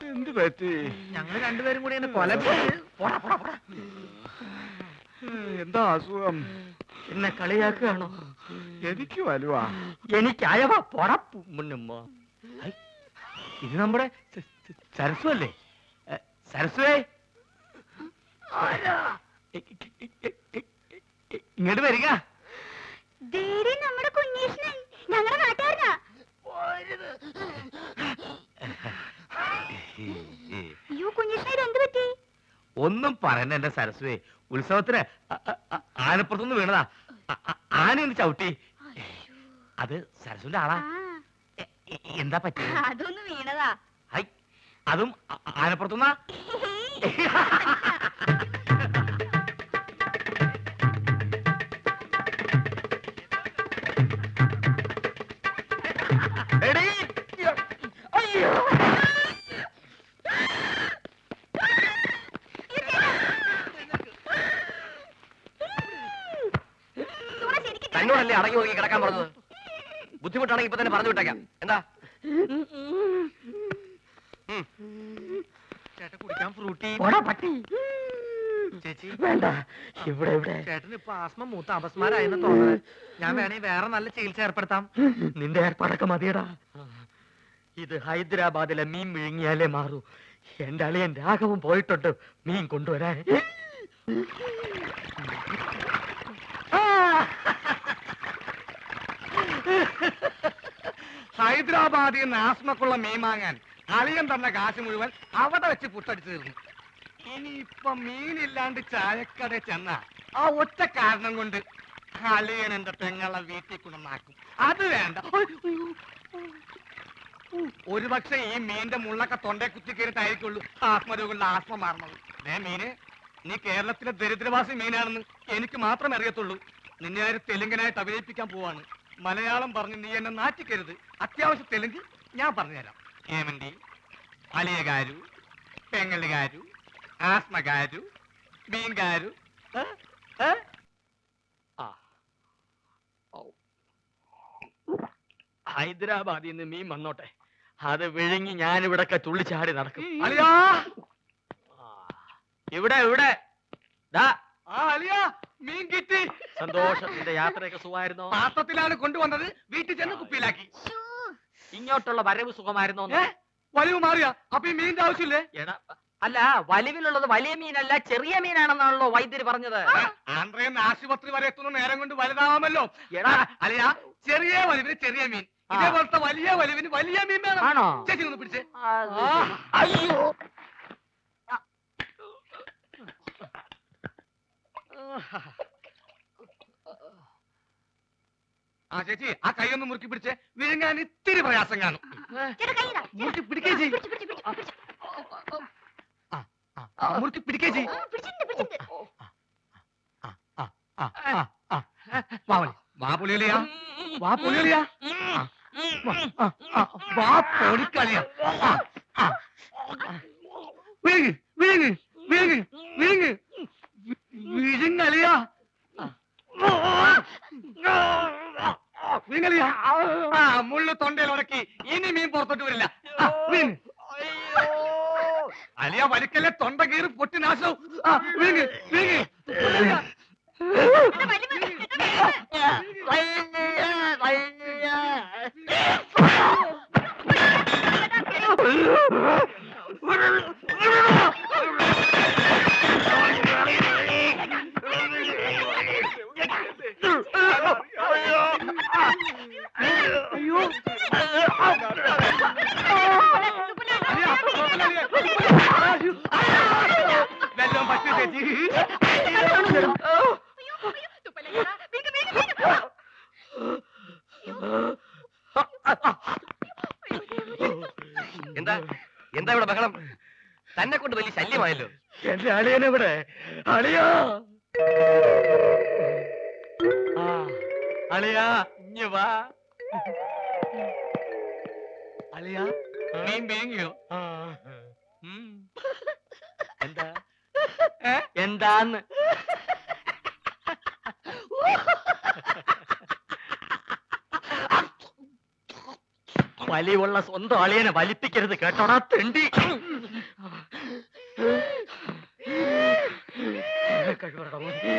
എന്ത് പറ്റി? ഞങ്ങൾ രണ്ടുപേരും കൂടി കൊല. എന്താ അസുഖം? എന്നെ കളിയാക്കുകയാണോ? എനിക്ക് വലുവാ. എനിക്കയവാ പൊടപ്പു മുന്നുമ്മ. ഇത് നമ്മുടെ സരസ്വ അല്ലേ? സരസ്വേ, ഇങ്ങോട്ട് വരിക. നമ്മുടെ കുഞ്ഞീഷ്ണൻ ഞങ്ങളുടെ നാട്ടുകാരനാ. അയ്യോ കുഞ്ഞീഷ്ണ, ഇത് എന്ത് പറ്റി? ഒന്നും പറയണ്ട എന്റെ സരസ്വേ. ഉത്സവത്തിന് ആനപ്പുറത്തുനിന്ന് വീണതാ. ആനയൊന്ന് ചവിട്ടി. അത് സരസ്വന്റെ ആളാ. എന്താ പറ്റി? അതൊന്ന് വീണതാ. അതും ആനപ്പുറത്തുനിന്നാ? തന്നോടല്ലേ അടങ്ങി നോക്കി കിടക്കാൻ പറഞ്ഞത്? ബുദ്ധിമുട്ടാണെങ്കിൽ ഇപ്പൊ തന്നെ പറഞ്ഞു വിട്ടേക്കാം. എന്താ ചേട്ടൻ കുടിക്കാൻ ഫ്രൂട്ടി? ചേച്ചി വേണ്ട. ഇവിടെ ചേട്ടന് ഇപ്പൊ ആസ്മ മൂത്ത അപസ്മാരായെന്ന് തോന്നുന്നത്. ഞാൻ വേണേ വേറെ നല്ല ചികിത്സ ഏർപ്പെടുത്താം. നിന്റെ ഏർപ്പാടൊക്കെ മതിയടാ. ഇത് ഹൈദരാബാദിലെ മീൻ വിഴുങ്ങിയാലേ മാറൂ. എന്റെ അളിയൻ രാഘവൻ പോയിട്ടുണ്ട് മീൻ കൊണ്ടുവരാൻ. ഹൈദരാബാദിൽ നിന്ന് ആസ്മക്കുള്ള മീൻ വാങ്ങാൻ അളിയൻ തന്ന കാശ് മുഴുവൻ അവിടെ വെച്ച് പുട്ടടിച്ചു തീർന്നു. ഇനിയിപ്പൊ മീനില്ലാണ്ട് ചായക്കട ചെന്ന ആ ഒറ്റ കാരണം കൊണ്ട് അളിയൻ എന്റെ പെങ്ങളെ വീട്ടിൽ കൊണ്ടുവന്നാക്കും. അത് വേണ്ട. ഒരുപക്ഷെ ഈ മീന്റെ മുള്ളൊക്കെ തൊണ്ടേ കുത്തി കയറിട്ടായിരിക്കുള്ളൂ ആസ്മരോഗുള്ള ആസ്മ മാറുന്നത്. മീന്, നീ കേരളത്തിലെ ദരിദ്രവാസി മീനാണെന്ന് എനിക്ക് മാത്രമേ അറിയത്തുള്ളൂ. നിന്നെ ആര് തെലുങ്കനായിട്ട് അഭിനയിപ്പിക്കാൻ പോവാണ്. മലയാളം പറഞ്ഞ് നീ എന്നെ നാറ്റിക്കരുത്. അത്യാവശ്യം തെലുങ്ക് ഞാൻ പറഞ്ഞുതരാം. ഏമന്റി, അലിയകാരു, പെങ്ങലുകാരു, ആസ്മകാരു, മീൻകാരു. ഹൈദരാബാദിൽ നിന്ന് മീൻ വന്നോട്ടെ, അത് വിഴുങ്ങി ഞാനിവിടൊക്കെ തുള്ളിച്ചാടി നടക്കും. അലിയാ, ഇവിടെ മീൻ കിട്ടി. സന്തോഷം. നിന്റെ യാത്രയൊക്കെ സുഖമായിരുന്നോ? പാത്രത്തിലാണ് കൊണ്ടുവന്നത്, വീട്ടിൽ ചെന്ന് കുപ്പിയിലാക്കി. ഇങ്ങോട്ടുള്ള വരവ് സുഖമായിരുന്നോ? വലിവ് മാറിയാ? അപ്പൊ ഈ മീനിന്റെ ആവശ്യമില്ലേ? അല്ല, വലിവിലുള്ളത് വലിയ മീനല്ല ചെറിയ മീനാണെന്നാണല്ലോ വൈദ്യര് പറഞ്ഞത്. ആന്ധ്രയെന്ന് ആശുപത്രി വരെ എത്തുന്ന നേരം കൊണ്ട് വലുതാവാമല്ലോ. അല്ലയാ, ചെറിയ വലിവിന് ചെറിയ മീൻ, ഇതേപോലത്തെ വലിയ വലിവിന് വലിയ മീൻ വേണം. ചേച്ചി ഒന്ന് പിടിച്ചേ. അയ്യോ, ആ ചേച്ചി, ആ കൈ ഒന്ന് മുറുക്കി പിടിച്ചേ. വിഴുങ്ങാൻ ഇത്തിരി പ്രയാസം കാണും. മുറുക്കി പിടിക്കേ ചെയ്. മുറുക്കി പിടിക്കേ ചെയ്. വാ പൊളിയലിയാ, വാ പൊളിയലിയാ, വാ പൊളിക്കളിയാ. വിഴുങ്ങ് വിഴുങ്ങ് വിഴുങ്ങ് വിഴുങ്ങ് വിഴുങ്ങലിയാ, വിഴുങ്ങലിയാ. മുള്ളു തൊണ്ടയിൽ ഉടക്കി. ഇനി മീൻ പുറത്തോട്ട് വരില്ല. അലിയ വലിക്കല്ലേ, തൊണ്ട കീറി പൊട്ടി നാശവും. വിഴുങ്ങ് വിഴുങ്ങ്. വെള്ളം പറ്റി ചേച്ചി. എന്താ എന്താ ഇവിടെ ബഹളം? തന്നെ കൊണ്ട് വലിയ ശല്യമായല്ലോ. എന്റെ അളിയനെവിടെ? അളിയാ, ആ, അളിയാ ഇഞ്ഞ് വാ. അളിയാ മീൻ വേങ്ങിയോ? ആ. ഉം. എന്താ എന്താന്ന് വലിയുള്ള സ്വന്തം അളിയനെ വലിപ്പിക്കരുത് കേട്ടോടാ തെണ്ടി. കഴിവറടാ മോനെ.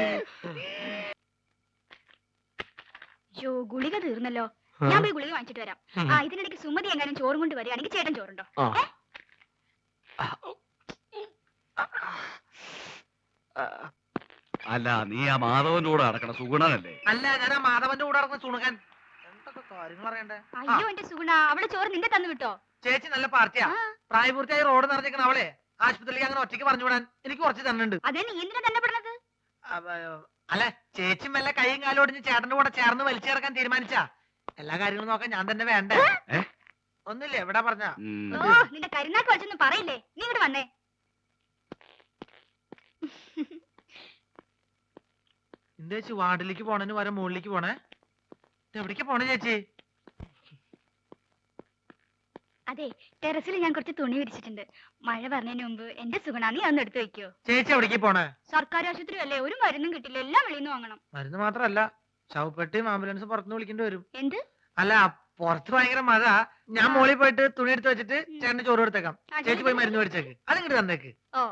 യോ ഗുളിക തീർന്നല്ലോ. ഞാൻ പോയി ഗുളിക വാങ്ങിച്ചിട്ട് വരാം. ആ ഇതിനിടയ്ക്ക് സുമതി എങ്ങാനും ചോറും കൊണ്ട് വരികയാണെങ്കിൽ ചേട്ടൻ ചോറുണ്ടോ? അല്ല നീ ആ മാധവന്റെ കൂടെ നടക്കണ സുഗുണനല്ലേ? അല്ല ഞാൻ ആ മാധവന്റെ കൂടെ നടക്കുന്ന സുണുകൻ. എന്തൊക്കെ കാര്യങ്ങൾ അറിയണ്ടേ? അയ്യോ എന്റെ സുഗുണ, അവള് ചോറ് നിന്റെ തന്നു വിട്ടോ? ചേച്ചി നല്ല പാർട്ടിയാ. ആ, പ്രായപൂർത്തിയായി റോഡ് നിറഞ്ഞിരിക്കണ അവളെ ആശുപത്രിയിലേക്ക് അങ്ങനെ ഒറ്റയ്ക്ക് പറഞ്ഞു വിടാൻ എനിക്ക് കുറച്ച് തന്നുണ്ട്. അതേ നീ എന്തിനാ തന്നെ പെടുന്നത്? അല്ല ചേച്ചി മെല്ലെ കൈയും കാലും ഒടിഞ്ഞ് ചേട്ടന്റെ കൂടെ ചേർന്ന് വലിച്ചേർക്കാൻ തീരുമാനിച്ചാ എല്ലാ കാര്യങ്ങളും നോക്കാൻ ഞാൻ തന്നെ വേണ്ടേ? ഒന്നുമില്ല എവിടെ പറഞ്ഞ ഓ നിന്റെ കരുനാക്ക് വെച്ചൊന്നും പറയില്ലേ. നീ ഇങ്ങോട്ട് വന്നേ. എന്താ ചേച്ചി വാർഡിലേക്ക് പോണേന് വരെ മുകളിലേക്ക് പോണേ? എവിടേക്ക് പോണേ ചേച്ചി? അതെ ടെറസിൽ ഞാൻ കുറച്ച് തുണി വിരിച്ചിട്ടുണ്ട്. മഴ പറഞ്ഞതിന് മുമ്പ് എന്റെ സുഗുണ നീ അന്ന് എടുത്തു വെക്കോ? ചേച്ചി എവിടേക്ക് പോണേ? സർക്കാർ ആശുപത്രി അല്ലേ, ഒരു മരുന്നും കിട്ടില്ല, എല്ലാം വെളിയിൽ നിന്ന് വാങ്ങണം. മരുന്ന് മാത്രല്ല ശവപ്പെട്ടിയും ആംബുലൻസും പുറത്തുനിന്ന് വിളിക്കേണ്ടി വരും. എന്ത്? അല്ല പുറത്ത് ഭയങ്കര മഴ. ഞാൻ മോളിൽ പോയിട്ട് തുണി എടുത്ത് വെച്ചിട്ട് ചേട്ടന് ചോറ് കൊടുത്തേക്കാം. ചേച്ചി പോയി മരുന്ന് മേടിച്ചേക്ക്. അതിങ്ങോട്ട് തന്നേക്ക്. ഓ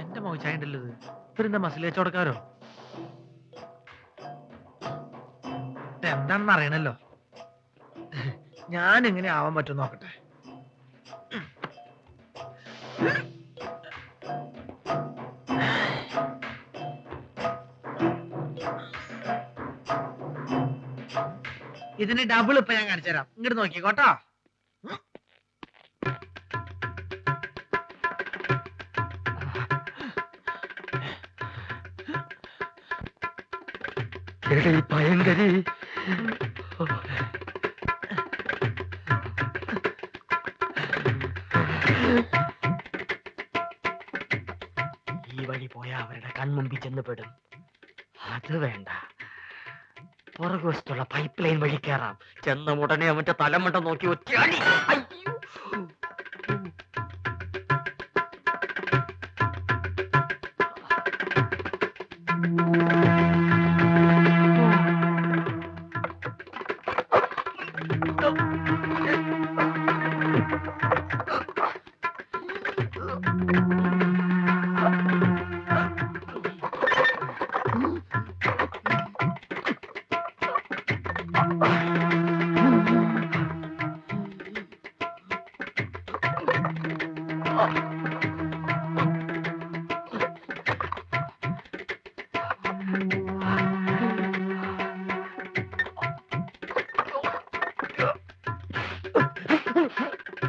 എന്റെ മോശായി ഉണ്ടല്ലോ ഇത്. ഇവരെന്താ മസിൽ വെച്ചോടക്കാരോ? എന്താണെന്ന് അറിയണല്ലോ. ഞാൻ എങ്ങനെ ആവാൻ പറ്റും നോക്കട്ടെ. ഇതിന് ഡബിൾ ഇപ്പൊ ഞാൻ കാണിച്ചു തരാം. ഇങ്ങോട്ട് നോക്കിക്കോട്ടോ. ഭയങ്കരി ഈ വഴി പോയാ അവരുടെ കൺമുമ്പിൽ ചെന്ന് പെടും. അത് വേണ്ട. പുറകുവശത്തുള്ള പൈപ്പ് ലൈൻ വഴി കയറാം. ചെന്ന ഉടനെ അവന്റെ തലമുണ്ട നോക്കി ഒറ്റയാടി. അയ്യോ.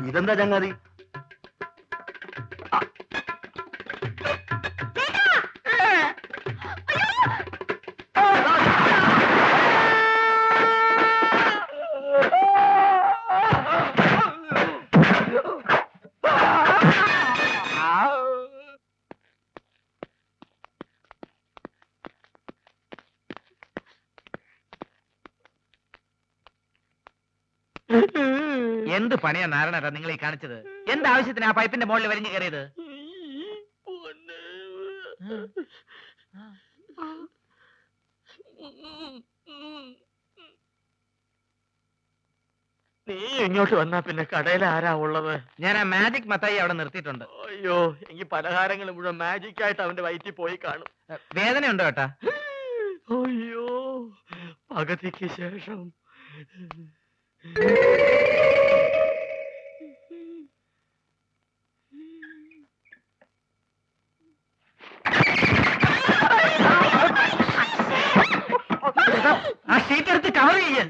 ഇതെന്താ ചങ്ങാതി? എന്ത് പണിയാ നാരായണ നിങ്ങൾ ഈ കാണിച്ചത്? എന്താവശ്യത്തിന് ആ പൈപ്പിന്റെ മുകളിൽ വലിഞ്ഞു കയറിയത്? നീ ഇങ്ങോട്ട് വന്നാ പിന്നെ കടയിൽ ആരാ ഉള്ളത്? ഞാൻ ആ മാജിക് മത്തായി അവിടെ നിർത്തിയിട്ടുണ്ട്. അയ്യോ എനിക്ക് പലഹാരങ്ങൾ മുഴുവൻ മാജിക് ആയിട്ട് അവന്റെ വയറ്റിൽ പോയി കാണും. വേദന ഉണ്ടോ ഏട്ടാ? അയ്യോ പകുതിക്ക് ശേഷം ആ ഷീറ്റ് എടുത്ത് കവർ ചെയ്യാൻ.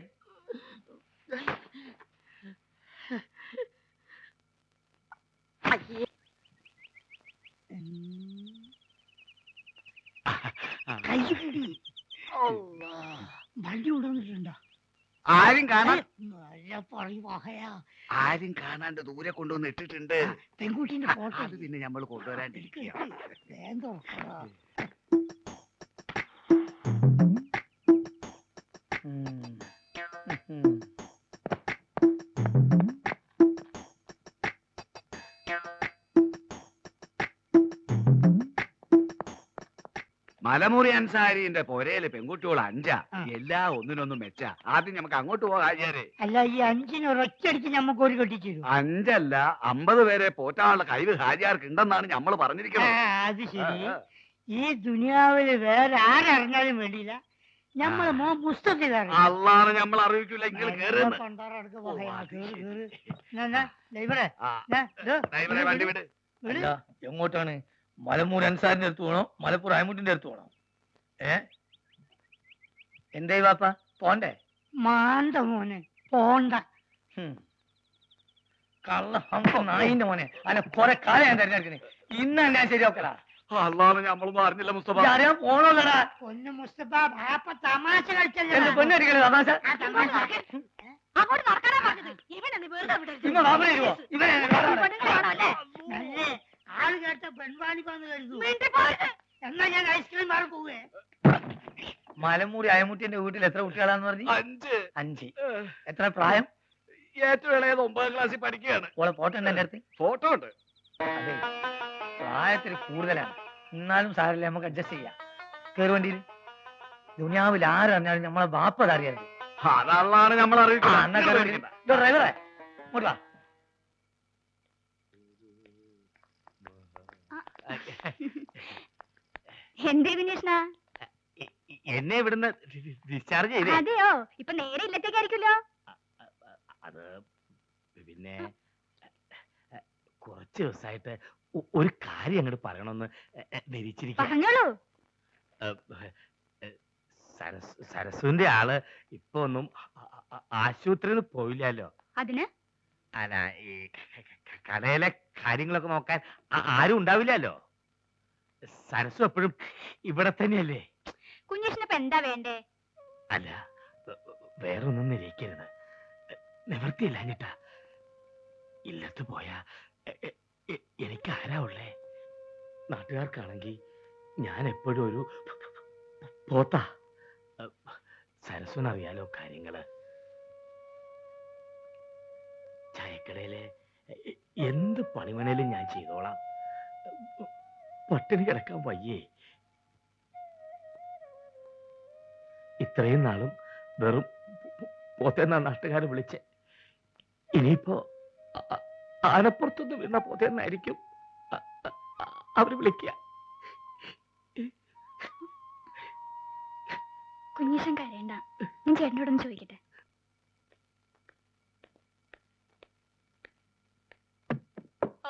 വണ്ടി കൊണ്ടുവന്നിട്ടുണ്ടോ? ആരും കാണാൻ ആരും കാണാണ്ട് ദൂരെ കൊണ്ടുവന്ന് ഇട്ടിട്ടുണ്ട് പെൺകുട്ടീന്റെ ഫോട്ടോ അത് പിന്നെ നമ്മൾ കൊണ്ടുവരാണ്ടിരിക്കുക മലമുറി അൻസാരിന്റെ പൊരയില് പെൺകുട്ടികൾ 5 എല്ലാ ഒന്നിനൊന്നും മെച്ച ആദ്യം നമുക്ക് അങ്ങോട്ട് പോകാം ഹാജിയാരെ അല്ല ഈ 5 ഒരൊറ്റയടിക്ക് ഞമ്മക്ക് ഒരു കെട്ടിച്ചു 5 അല്ല 50 പേരെ പോറ്റാനുള്ള കഴിവ് ഹാജിയാർക്ക് ഉണ്ടെന്നാണ് നമ്മൾ പറഞ്ഞിരിക്കുന്നത് അത് ശരി ഈ ദുനിയാവില് വേറെ ആരറിഞ്ഞാലും വേണ്ടിയില്ല ഞമ്മള് പുസ്തകത്തിൽ അള്ളാണ് നമ്മൾ അറിയിക്കില്ല ഇങ്ങനെ കേറുന്നു വണ്ടി വിട് അല്ല എങ്ങോട്ടാണ് മലമൂർ അൻസാരിന്റെ അടുത്ത് പോണോ മലപ്പുറം അയമുട്ടിന്റെ അടുത്ത് പോണോ എന്തേ വാപ്പ പോണ്ടേ മാന്ത മോനെ പോണ്ട കള്ള നായിന്റെ മോനെ അല്ല കൊറേ കാലം ഞാൻ തെരഞ്ഞെടുക്കണേ ഇന്ന് ഞാൻ ശരിയാക്കലാ അള്ളാണ് നമ്മളൊന്നും അറിഞ്ഞില്ല മുസ്തഫ അറിയാൻ പോണോല്ലടാ പൊന്നു മുസ്തഫ ബാപ്പ തമാശ കളിച്ചല്ലേ എന്റെ പെണ്ണടിക്കണേ തമാശ ആ തമാശ അങ്ങോട്ട് നടക്കാനാ പറഞ്ഞത് ഇവനെന്ന് വെറുതെ വിടരുത്. ഇവൻ വാപ്പ വരുവോ ഇവനെ പെണ്ണുങ്ങളാണോ അല്ലേ? നല്ലേ ആള് കേട്ട പെൺവാണിപ്പാന്ന് കരുതു മിണ്ടി പോരുത്. എന്നാ ഞാൻ ഐസ്ക്രീം മാറി പോവേ മലമൂരി അയമുട്ടിന്റെ വീട്ടിൽ എത്ര കുട്ടികളാന്ന് പറഞ്ഞു 5 5 എത്ര പ്രായം ഏറ്റവും ഇളയത് 9ാം ക്ലാസ്സിൽ പഠിക്കുകയാണ് ഓളെ ഫോട്ടോ ഉണ്ട് എന്റെ അടുത്ത് ഫോട്ടോ ഉണ്ട് അതെ പ്രായത്തിൽ കൂടുതലാണ് എന്നാലും സാരല്ലേ നമുക്ക് അഡ്ജസ്റ്റ് ചെയ്യാം കേറി വണ്ടിയിൽ ദുനിയാവിൽ ആരറിഞ്ഞാലും നമ്മളെ ബാപ്പ അറിയരുത് അതള്ളാണ് നമ്മൾ ഡ്രൈവറെ ഇങ്ങോട്ട് വാ. എന്തേ വിനേഷണ? എന്നെ ഇവിടുന്ന് ഡിസ്ചാർജ് ചെയ്തേ അതെയോ? ഇപ്പൊ നേരെ ഇല്ലത്തേക്കായിരിക്കുമല്ലോ. അത് പിന്നെ കുറച്ച് ദിവസമായിട്ട് ഒരു കാര്യം അങ്ങോട്ട് പറയണമെന്ന് ധരിച്ചിരിക്കുക പറഞ്ഞോളൂ. സരസുവിന്റെ ആള് ഇപ്പൊ ഒന്നും ആശുപത്രിയിൽ പോയില്ലല്ലോ. അതിന് അല്ല ഈ കടയിലെ കാര്യങ്ങളൊക്കെ നോക്കാൻ ആരും ഉണ്ടാവില്ലല്ലോ. സരസു എപ്പോഴും ഇവിടെ തന്നെയല്ലേ. കുഞ്ഞേഷിനിപ്പ എന്താ വേണ്ടേ? അല്ല വേറൊന്നും നിരയിക്കരുത്, നിവൃത്തിയില്ലാഞ്ഞിട്ടാ. ഇല്ലത്ത് പോയാ എനിക്ക് ആരാ ഉള്ളേ? നാട്ടുകാർക്കാണെങ്കിൽ ഞാൻ എപ്പോഴും ഒരു പോത്താ. സരസ്വനറിയാലോ കാര്യങ്ങള്. ചായക്കടയിലെ എന്ത് പണിമണേലും ഞാൻ ചെയ്തോളാം. പട്ടിണി കിടക്കാൻ വയ്യേ. ഇത്രയും നാളും വെറും പോത്തേന്നാ നാട്ടുകാരെ വിളിച്ച്. ഇനിയിപ്പോ ആനപ്പുറത്തുനിന്ന് വീണ പോത്തേന്നായിരിക്കും അവര് വിളിക്കുക. കുഞ്ഞേഷൻ കരയണ്ട, ഞാൻ ചേട്ടനോടൊന്ന് ചോദിക്കട്ടെ.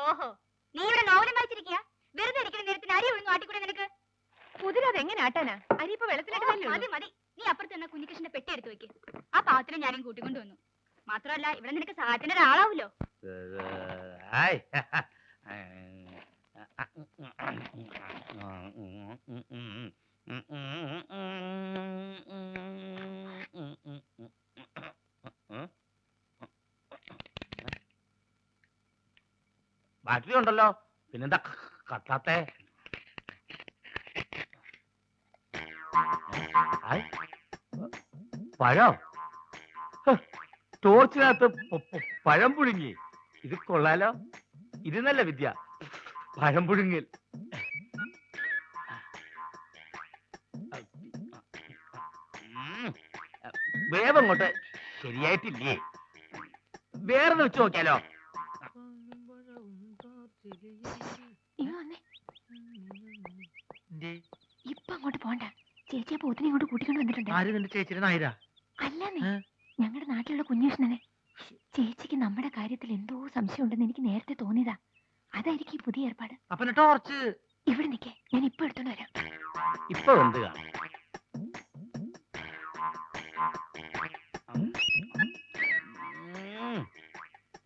ഓഹോ, നീ ഇവിടെ നോവലും വായിച്ചിരിക്കുക? വെറുതെ ഇരിക്കുന്ന നേരത്തിന് അരി ഒഴിഞ്ഞു ആട്ടിക്കൂടെ നിനക്ക്? കുതിരത് എങ്ങനെ ആട്ടാനാ? അരി ഇപ്പൊ വെള്ളത്തിലിട്ടല്ലേ. മതി മതി, നീ അപ്പുറത്ത് നിന്ന് കുഞ്ഞിക്കൃഷ്ണന്റെ പെട്ടി എടുത്തു വെക്ക്. ആ പാത്രം ഞാനും കൂട്ടിക്കൊണ്ടു വന്നു. മാത്രമല്ല ഇവിടെ നിനക്ക് സഹായത്തിന് ഒരാളാവൂലോ. ബാറ്ററി ഉണ്ടല്ലോ, പിന്നെന്താ കത്താത്തെ? പഴം ടോർച്ചിനകത്ത് പഴം പുഴുങ്ങി. ഇത് കൊള്ളാലോ, ഇത് നല്ല വിദ്യ, പഴം പുഴുങ്ങൽ. വേവങ്ങോട്ട് ശരിയായിട്ടില്ലേ? വേറെ വെച്ച് നോക്കിയാലോ? ഇപ്പൊ അങ്ങോട്ട് പോണ്ട, ചേച്ചിയെ പോത്തിനെ ഇങ്ങോട്ട് കൂട്ടിക്കൊണ്ട് വന്നിട്ടുണ്ട്. ആര് നിന്റെ ചേച്ചിയുടെ നായരാ? അല്ലെന്നേ, ഞങ്ങളുടെ നാട്ടിലുള്ള കുഞ്ഞേഷനെ. ചേച്ചിക്ക് നമ്മുടെ കാര്യത്തിൽ എന്തോ സംശയം ഉണ്ടെന്ന് എനിക്ക് നേരത്തെ തോന്നിയതാ. അതായിരിക്കും ഈ പുതിയ ഏർപ്പാട്. അപ്പൊ ടോർച്ച് ഇവിടെ നിൽക്കേ, ഞാൻ ഇപ്പൊ എടുത്തോണ്ട് വരാം. ഇപ്പൊ എന്ത് കാണും?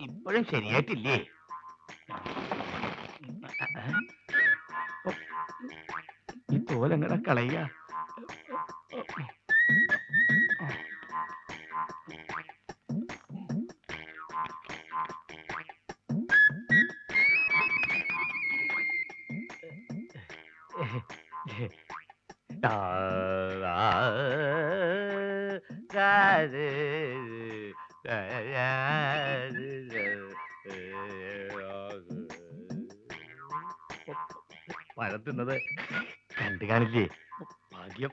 ഇപ്പോഴും ശരിയായിട്ടില്ലേ? ഈ തോലങ്ങടെ കളയ. പഴം തിന്നത് കണ്ടു കാണില്ലേ ഭാഗ്യം